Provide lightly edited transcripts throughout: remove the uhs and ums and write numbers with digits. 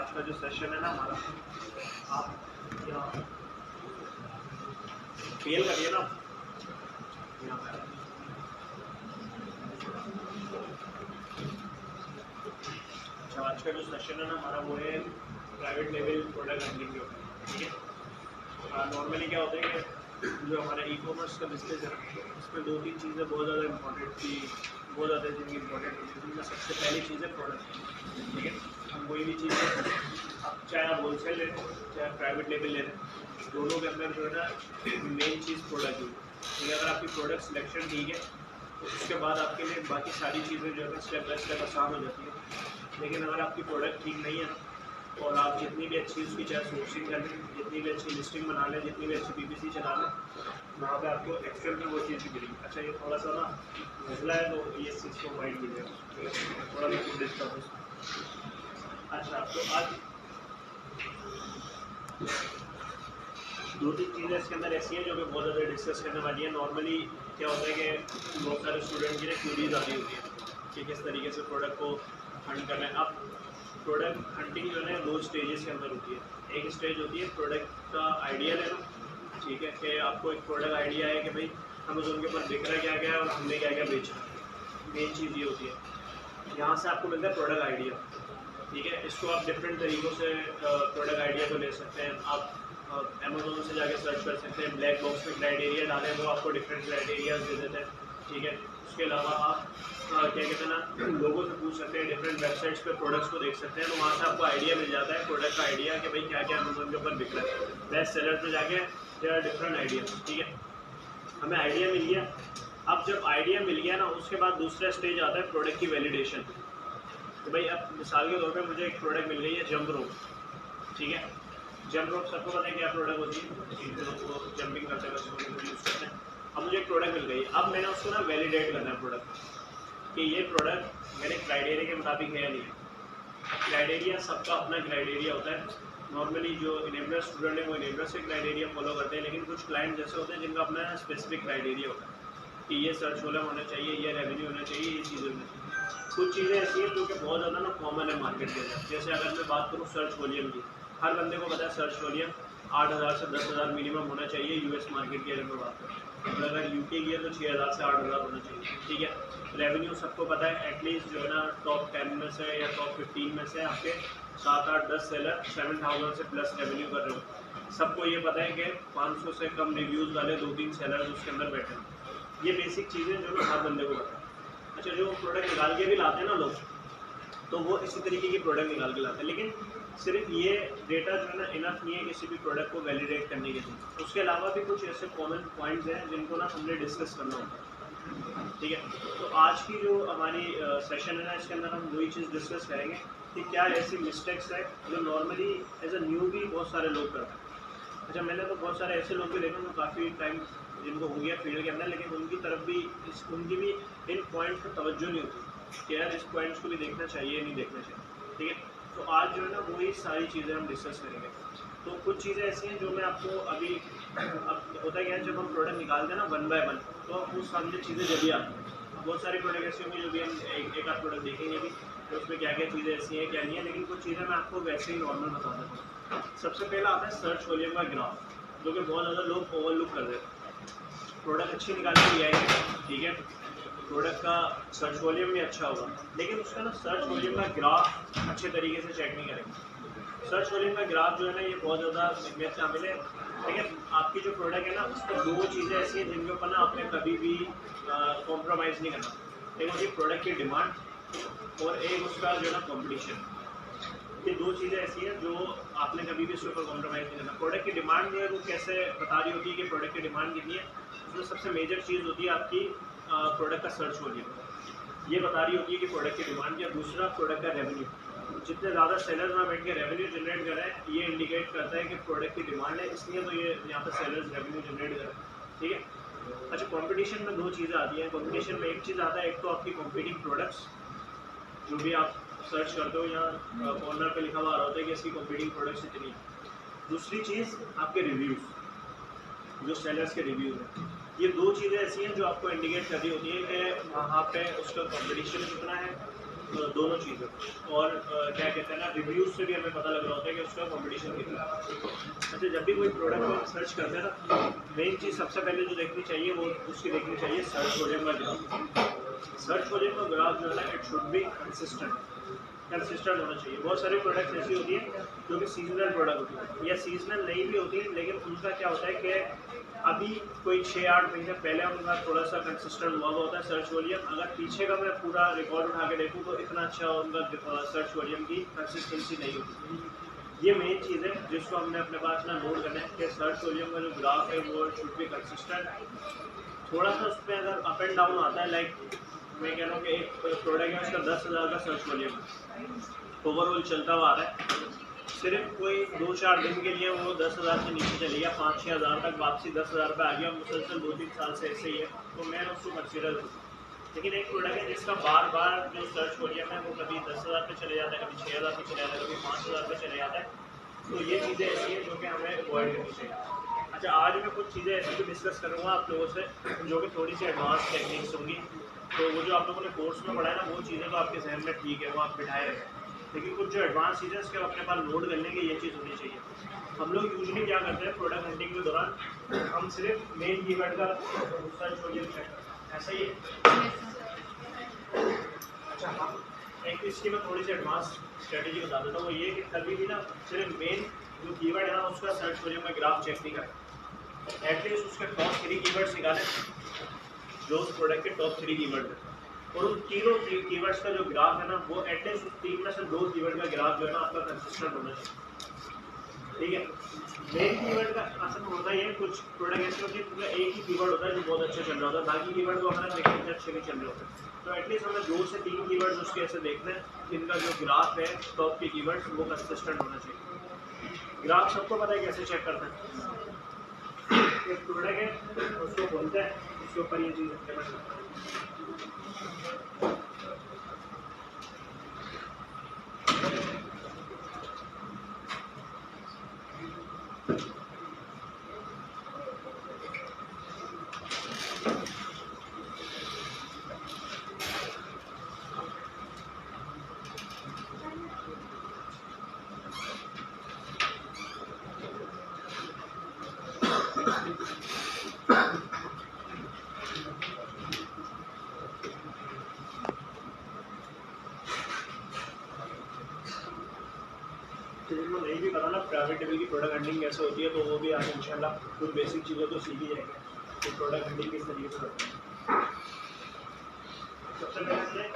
आज का जो सेशन है ना हमारा, आप यहाँ फेल करिए ना यहाँ पे। अच्छा, आज का जो सेशन है ना हमारा वो है प्राइवेट लेवल प्रोडक्ट हैंडलिंग के ऊपर, ठीक है। नॉर्मली क्या होता है कि जो हमारा ई कॉमर्स का बिजनेस है उसमें 2-3 चीज़ें बहुत ज़्यादा इंपॉर्टेंट थी, बहुत ज़्यादा जिनकी इंपॉर्टेंट होती है। जिनमें सबसे पहली चीज़ है प्रोडक्ट, ठीक है। हम कोई भी चीज़ अब चाहे आप होलसेल ले लें चाहे प्राइवेट लेवल ले लें, दोनों के अंदर जो है ना मेन चीज़ प्रोडक्ट ही है, ठीक है। अगर आपकी प्रोडक्ट सिलेक्शन ठीक है तो उसके बाद आपके लिए बाकी सारी चीज़ें जो है ना स्टेप बाय स्टेप आसान हो जाती है। लेकिन अगर आपकी प्रोडक्ट ठीक नहीं है और आप जितनी भी अच्छी उसकी चाहे सोर्सिंग कर लें, जितनी भी अच्छी लिस्टिंग बना लें, जितनी भी अच्छी PPC चला लें, वहाँ पे आपको एक्सेल में वो चीज़ गिरेगी। अच्छा, ये थोड़ा सा ना मसला है तो ये चीज़ को माइंड कीजिएगा, थोड़ा भी कुछ डिस्टर्ब है। अच्छा, तो आज 2-3 चीज़ें इसके अंदर ऐसी हैं जो कि बहुत ज़्यादा डिस्कस करने वाली है। नॉर्मली क्या होता है कि बहुत सारे स्टूडेंट की ना क्यूरीज आ रही होती है कि किस तरीके से प्रोडक्ट को हंट करना है। अब प्रोडक्ट हंटिंग जो है 2 स्टेजेस के अंदर होती है। एक स्टेज होती है प्रोडक्ट का आइडिया लेना, ठीक है, कि आपको एक प्रोडक्ट आइडिया है कि भाई अमेज़ोन के ऊपर बिक रहा क्या क्या है और हमने क्या क्या बेचना है। मेन चीज़ ये होती है, यहाँ से आपको मिलता है प्रोडक्ट आइडिया, ठीक है। इसको आप डिफरेंट तरीक़ों से प्रोडक्ट आइडिया को ले सकते हैं। आप अमेज़ोन से जाके सर्च कर सकते हैं, ब्लैक बॉक्स में क्राइटेरिया डालें वो आपको डिफरेंट क्राइटेरियाज दे देते हैं, ठीक है। उसके अलावा आप क्या कहते हैं ना लोगों से पूछ सकते हैं, डिफरेंट वेबसाइट्स पे प्रोडक्ट्स को देख सकते हैं, तो वहाँ से आपको आइडिया मिल जाता है प्रोडक्ट का आइडिया कि भाई क्या क्या अमेज़ोन के ऊपर बिक रहा है। बेस्ट सेलर पे जाके देयर आर डिफरेंट आइडिया, ठीक है। हमें आइडिया मिल गया। अब जब आइडिया मिल गया ना उसके बाद दूसरा स्टेज आता है प्रोडक्ट की वैलिडेशन। तो भाई अब मिसाल के तौर पे मुझे एक प्रोडक्ट मिल गई है जंप रोप, ठीक है। जंप रोप सबको पता है क्या प्रोडक्ट होती है, वो जंपिंग करते हैं उसको यूज़ करते हैं। अब मुझे एक प्रोडक्ट मिल गई, अब मैंने उसको ना वैलिडेट करना है प्रोडक्ट कि ये प्रोडक्ट मेरे क्राइटेरिया के मुताबिक है या नहीं है। क्राइटेरिया सबका अपना क्राइटेरिया होता है। नॉर्मली जो इनेबलर स्टूडेंट है वो इनेबलर से क्राइटेरिया फॉलो करते हैं, लेकिन कुछ क्लाइंट जैसे होते हैं जिनका अपना स्पेसिफिक क्राइटेरिया होता है कि ये सर्च वॉल्यूम होना चाहिए, ये रेवेन्यू होना चाहिए, ये चीज़ें होनी चाहिए। कुछ चीज़ें ऐसी हैं जो कि बहुत ज़्यादा ना कॉमन है मार्केट के अंदर। जैसे अगर मैं बात करूँ सर्च वॉल्यूम की, हर बंदे को पता है सर्च वॉल्यूम 8,000 से 10,000 मिनिमम होना चाहिए यूएस मार्केट की अगर मैं बात करूँ। और अगर यूके की है तो 6,000 से 8,000 होना चाहिए, ठीक है। रेवेन्यू सबको पता है एटलीस्ट जो है ना टॉप 10 में से या टॉप 15 में से आपके 7-8-10 सेलर 7,000 से प्लस रेवेन्यू कर रहे हो। सबको ये पता है कि 500 से कम रिव्यूज़ वाले 2-3 सेलर उसके अंदर बैठे हैं। ये बेसिक चीज़ें जो ना हर बंदे को पता है। अच्छा, जो प्रोडक्ट निकाल के भी लाते हैं ना लोग, तो वो इसी तरीके की प्रोडक्ट निकाल के लाते हैं, लेकिन सिर्फ ये डेटा जो है ना इनफ नहीं है किसी भी प्रोडक्ट को वैलिडेट करने के लिए। उसके अलावा भी कुछ ऐसे कॉमन पॉइंट्स हैं जिनको ना हमने डिस्कस करना होता है, ठीक है। तो आज की जो हमारी सेशन है ना इसके अंदर हम वही चीज़ डिस्कस करेंगे कि क्या ऐसी मिस्टेक्स है जो नॉर्मली एज अ न्यू भी बहुत सारे लोग करते हैं। अच्छा, मैंने तो बहुत सारे ऐसे लोग भी देखे जो काफ़ी टाइम जिनको हो गया फील्ड के अंदर, लेकिन उनकी तरफ भी उनकी भी इन पॉइंट्स पर तवज्जो नहीं होती कि यार इस पॉइंट्स को भी देखना चाहिए नहीं देखना चाहिए, ठीक है। तो आज जो है ना वही सारी चीज़ें हम डिस्कस करेंगे। तो कुछ चीज़ें ऐसी हैं जो मैं आपको अभी अब होता क्या है जब हम प्रोडक्ट निकालते हैं ना 1 बाय 1 तो वो सामने चीज़ें जब भी आती हैं। बहुत सारी प्रोडक्ट ऐसी होंगी जो भी हम एक आध प्रोडक्ट देखेंगे भी तो उसमें क्या क्या चीज़ें ऐसी हैं क्या नहीं है, लेकिन कुछ चीज़ें मैं आपको वैसे ही नॉर्मल बता देता हूँ। सबसे पहला आता है सर्च वॉल्यूम का ग्राफ, जो कि बहुत ज़्यादा लोग ओवरलुक कर देते हैं। प्रोडक्ट अच्छी निकाल के ले आएंगे, ठीक है, प्रोडक्ट का सर्च वॉल्यूम भी अच्छा होगा, लेकिन उसका ना सर्च वॉल्यूम का ग्राफ अच्छे तरीके से चेक नहीं करेंगे। सर्च वॉल्यूम का ग्राफ जो है ना ये बहुत ज़्यादा अहमियत शामिल है, लेकिन आपकी जो प्रोडक्ट है ना उस पर 2 चीज़ें ऐसी हैं जिनके ऊपर ना आपने कभी भी कॉम्प्रोमाइज़ नहीं करना। एक होती है प्रोडक्ट की डिमांड और एक उसका जो है ना कॉम्पिटिशन। ये 2 चीज़ें ऐसी हैं जो आपने कभी भी उसके ऊपर कॉम्प्रोमाइज़ नहीं करना। प्रोडक्ट की डिमांड जो है वो कैसे बता रही होती है कि प्रोडक्ट की डिमांड कितनी है, उसमें सबसे मेजर चीज़ होती है आपकी प्रोडक्ट का सर्च वॉल्यूम। ये बता रही होती है कि प्रोडक्ट की डिमांड या दूसरा प्रोडक्ट का रेवेन्यू। जितने ज़्यादा सेलर्स वहाँ बैठ के रेवेन्यू जनरेट कर रहे हैं ये इंडिकेट करता है कि प्रोडक्ट की डिमांड है, इसलिए तो ये यहाँ पर सेलर्स रेवेन्यू जनरेट कर रहे हैं, ठीक है। अच्छा, कंपटीशन में 2 चीज़ें आती हैं। कंपटीशन में एक चीज़ आता है, एक तो आपकी कॉम्पिटिंग प्रोडक्ट्स जो भी आप सर्च करते हो यहाँ कॉर्नर पे लिखा हुआ आ रहा होता है कि इसकी कॉम्पिटिंग प्रोडक्ट्स इतनी। दूसरी चीज़ आपके रिव्यूज़, जो सेलर्स के रिव्यूज़ हैं। ये 2 चीज़ें ऐसी हैं जो आपको इंडिकेट कर रही होती है कि वहाँ पे उसका कॉम्पिटिशन कितना है दोनों चीज़ें। और क्या कहते हैं ना, रिव्यूज़ से भी हमें पता लग रहा होता है कि उसका कंपटीशन कितना है। अच्छा, जब भी कोई प्रोडक्ट को हम सर्च करते हैं ना, मेन चीज़ सबसे पहले जो देखनी चाहिए वो उसकी देखनी चाहिए सर्च वॉल्यूम का ग्राफ। सर्च वॉल्यूम का ग्राफ जो है ना, इट शुड बी कंसिस्टेंट होना चाहिए। बहुत सारे प्रोडक्ट्स ऐसी होती हैं जो कि सीजनल प्रोडक्ट होती है या सीजनल नहीं भी होती, लेकिन उनका क्या होता है कि अभी कोई 6-8 महीने पहले उनका थोड़ा सा कंसिस्टेंट हुआ होता है सर्च वॉल्यूम। अगर पीछे का मैं पूरा रिकॉर्ड उठा के देखूँ तो इतना अच्छा उनका सर्च वॉल्यूम की कंसिस्टेंसी नहीं होती। ये मेन चीज़ है जिसको हमने अपने पास ना नोट करना है कि सर्च वॉल्यूम का जो ग्राफ है वो शुड बी कंसिस्टेंट। थोड़ा सा उस पर अगर अप एंड डाउन आता है, लाइक मैं कह रहा हूँ कि एक प्रोडक्ट है उसका 10,000 का सर्च वॉल्यूम है, ओवरऑल चलता हुआ आ रहा है, सिर्फ कोई 2-4 दिन के लिए वो 10,000 से नीचे चली गया, 5-6 हज़ार तक वापसी 10,000 पे आ गया, मुसलसल 2-3 साल से ऐसे ही है, तो मैं उसको कंसिडर करूँ। लेकिन एक प्रोडक्ट है जिसका बार बार जो सर्च वॉल्यूम है वो कभी 10,000 पे चले जाता है, कभी 6,000 पे चले जाता है, कभी 5,000 पे चले जाता है, तो ये चीज़ें ऐसी हैं जो कि हमें अवॉइड करनी चाहिए। अच्छा, आज मैं कुछ चीज़ें ऐसी भी डिस्कस करूँगा आप लोगों से जो कि थोड़ी सी एडवांस टेक्निक्स होंगी। तो वो जो आप लोगों ने कोर्स में पढ़ा है ना, वो चीज़ें तो आपके जहन में ठीक है, वो आप बिठाए रखें, लेकिन कुछ जो एडवांस चीज़ें इसके अपने पास नोट करने की ये चीज़ होनी चाहिए। हम लोग यूजुअली क्या करते हैं प्रोडक्ट हंटिंग के दौरान, हम सिर्फ मेन कीवर्ड का सर्च वॉल्यूम चेक करते हैं, ऐसा ही है। अच्छा, हम एक इसकी मैं थोड़ी सी एडवांस स्ट्रेटेजी बता देता हूँ, वो ये कि कभी भी ना सिर्फ मेन जो कीवर्ड है ना उसका सर्च वॉल्यूम में ग्राफ चेक नहीं करें, एटलीस्ट उसके टॉप 3 कीवर्ड्स निकालें जो उस प्रोडक्ट के टॉप 3 कीवर्ड है, और उन तीनों कीवर्ड्स का जो ग्राफ है ना वो एटलीस्ट उस 3 में से 2 कीवर्ड का ग्राफ जो है ना आपका कंसिस्टेंट होना चाहिए। ठीक है, मेन कीवर्ड का असल में होता है, कुछ प्रोडक्ट ऐसे होते हैं जिनका एक ही कीवर्ड होता है जो बहुत अच्छा चल रहा होता है, बाकी कीवर्ड तो हमारे देखने अच्छे नहीं चल रहे होते, तो एटलीस्ट हमें 2 से 3 कीवर्ड उसके ऐसे देखना है जिनका जो ग्राफ है टॉप के कीवर्ड वो कंसिस्टेंट होना चाहिए। ग्राफ सबको पता है कैसे चेक करते हैं, एक प्रोडक्ट है उसको बोलते हैं, उसके ऊपर ये चीज़ इम्प्लीमेंट करते हैं। जिनको नहीं भी पता ना प्राइवेट लेवल की प्रोडक्ट हंटिंग कैसे होती है, तो वो भी आज इंशाल्लाह कुछ बेसिक चीज़ें तो सीख ही जाएंगे कि प्रोडक्ट हंटिंग किस तरीके से होती है। सबसे पहले हमने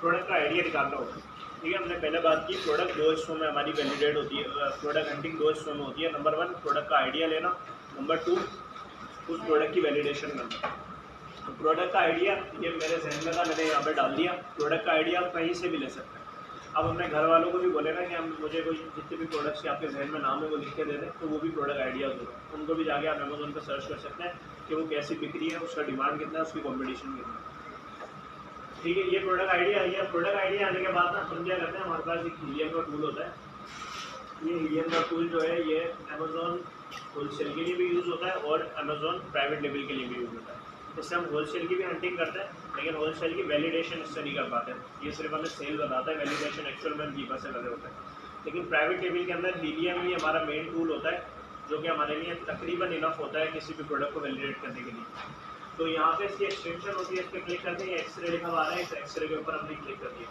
प्रोडक्ट का आइडिया निकालना होगा। ठीक है, हमने पहले बात की प्रोडक्ट 2 हिस्सों में हमारी वैलिडेट होती है, प्रोडक्ट हंटिंग 2 हिस्सों में होती है। नंबर 1 प्रोडक्ट का आइडिया लेना, नंबर 2 उस प्रोडक्ट की वैलिडेशन करना। प्रोडक्ट का आइडिया ये मेरे जहन में था, मैंने यहाँ पे डाल दिया। प्रोडक्ट का आइडिया आप कहीं से भी ले सकते हैं। अब हमने घर वालों को भी बोले ना कि हम मुझे कोई जितने भी प्रोडक्ट्स के आपके जहन में नाम है वो लिख के दे दें, तो वो भी प्रोडक्ट आइडियाज़ होगा। उनको भी जाके आप अमेज़ोन पर सर्च कर सकते हैं कि वो कैसी बिक्री है, उसका डिमांड कितना है, उसकी कॉम्पिटिशन कितना है। ठीक है, ये प्रोडक्ट आइडिया आ गया। प्रोडक्ट आइडिया आने के बाद ना हम क्या करते हैं, हमारे पास एक हीलियम का टूल होता है। ये हीलियम का टूल जो है ये अमेज़ोन होलसेल के लिए भी यूज़ होता है और अमेज़ोन प्राइवेट लेवल के लिए भी यूज़ होता है। इससे हम होलसेल की भी हंटिंग करते हैं, लेकिन होलसेल की वैलिडेशन इससे नहीं कर पाते हैं। ये सिर्फ हमें सेल बताता है, वैलिडेशन एक्चुअल में कीपर से लगे होता है। लेकिन प्राइवेट लेवल के अंदर हीलियम ही हमारा मेन टूल होता है, जो कि हमारे लिए तकरीबन इनफ होता है किसी भी प्रोडक्ट को वैलिडेट करने के लिए। तो यहाँ पे इसकी एक्सटेंशन होती है, इस पर क्लिक करते हैं, एक्सरे लिखा हुआ आ रहा है, इस एक्सरे के ऊपर हमने क्लिक कर दिया।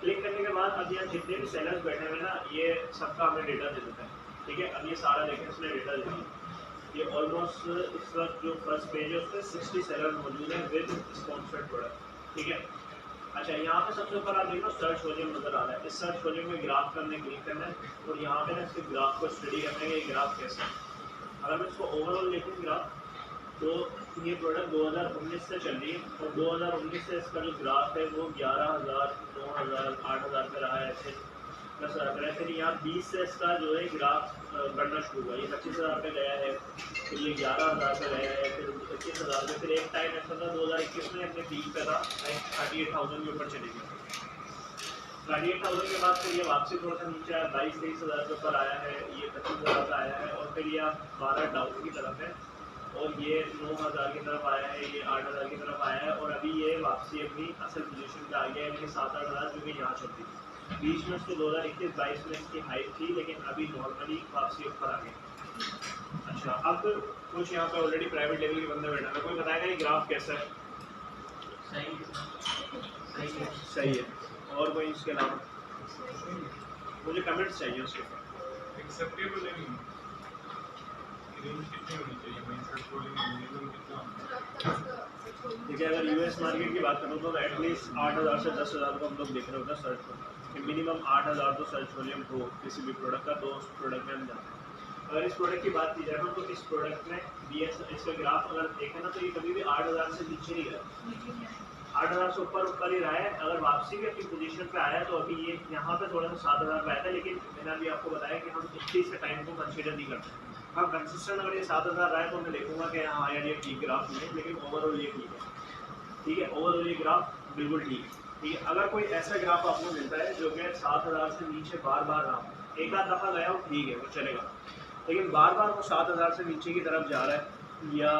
क्लिक करने के बाद अब यहाँ जितने भी सेलर्स बैठे हुए ना, ये सबका हमें डेटा दे देता है। ठीक है, अब ये सारा देखें, इसने डेटा दे दिया। ये ऑलमोस्ट इस वक्त जो फर्स्ट पेज है उस पर 60 सेलर मौजूद है विद स्पॉन्सर्ड प्रोडक्ट। ठीक है, अच्छा यहाँ पे सबसे ऊपर आप देखो सर्च वॉल्यूम नजर आ रहा है। इस सर्च वॉल्यूम में ग्राफ पर हमने क्लिक करना है और यहाँ पे ना इसके ग्राफ को स्टडी करना है कि ग्राफ कैसा है। अगर मैं इसको ओवरऑल देखूँ ग्राफ, तो ये प्रोडक्ट 2019 से चल रही है और 2019 से इसका जो ग्राफ है वो 11,000, 9,000, 8,000 पे रहा है, ऐसे 10,000 पे रहा है। फिर यहाँ 20 से इसका जो है ग्राफ बढ़ना शुरू हुआ, ये 25,000 पे गया है, फिर ये 11,000 पे गया है, फिर 25,000 पे, फिर एक टाइम ऐसा था 2021 में अपने पीक पे था, 38,000 के ऊपर चली गई। 38,000 के बाद फिर ये वापसी थोड़ा सा नीचे आया, 22-23,000 के ऊपर आया है, ये 25,000 पे आया है और फिर ये 12 डाउन की तरफ है और ये 9,000 की तरफ आया है, ये 8,000 की तरफ आया है, और अभी ये वापसी अपनी असल पोजीशन पे आ गया है, यानी कि 7-8 हज़ार जो कि यहाँ चल रही थी। बीच में उसको 2021-22 में इसकी हाइट थी, लेकिन अभी नॉर्मली वापसी ऊपर आ गई। अच्छा, अब कुछ यहाँ पे ऑलरेडी प्राइवेट लेवल के बंदे बैठे हैं, कोई बताएगा ये ग्राफ कैसा है? सही है। और कोई इसके अलावा? मुझे कमेंट्स चाहिए उसके ऊपर। एक्सेप्टेबल है नहीं, रेंज कितनी होनी चाहिए, मैं सर्च बोलेंगे मिनिमम कितना होना चाहिए? देखिए, अगर यूएस मार्केट की बात करूँ तो एटलीस्ट 8,000 से 10,000 को हम लोग देख रहे होते हैं सर्च पर, कि मिनिमम 8,000 तो सर्च वॉल्यूम हो किसी भी प्रोडक्ट का, तो उस प्रोडक्ट में हम जाते हैं। अगर इस प्रोडक्ट की बात की जाए ना, तो इस प्रोडक्ट में इसका ग्राफ अगर देखें ना, तो ये कभी भी 8,000 से नीचे नहीं गया, 8,000 से ऊपर ही रहा है। अगर वापसी भी अपनी पोजीशन पे आया तो अभी ये यहाँ पे थोड़ा सा 7,000 पे आया था, लेकिन मैंने अभी आपको बताया कि हम इस चीज़ के टाइम को कंसीडर नहीं करते। हाँ, कंसिस्टेंट अगर ये 7,000 रहा है तो मैं देखूंगा कि हाँ यार ये ठीक ग्राफ नहीं है, लेकिन ओवरऑल ये ठीक है। ठीक है, ओवरऑल ये ग्राफ बिल्कुल ठीक है। ठीक है, अगर कोई ऐसा ग्राफ आपको मिलता है जो कि 7,000 से नीचे बार बार रहा, एक आध दफ़ा गया हो ठीक है, वो चलेगा, लेकिन बार बार वो 7,000 से नीचे की तरफ जा रहा है या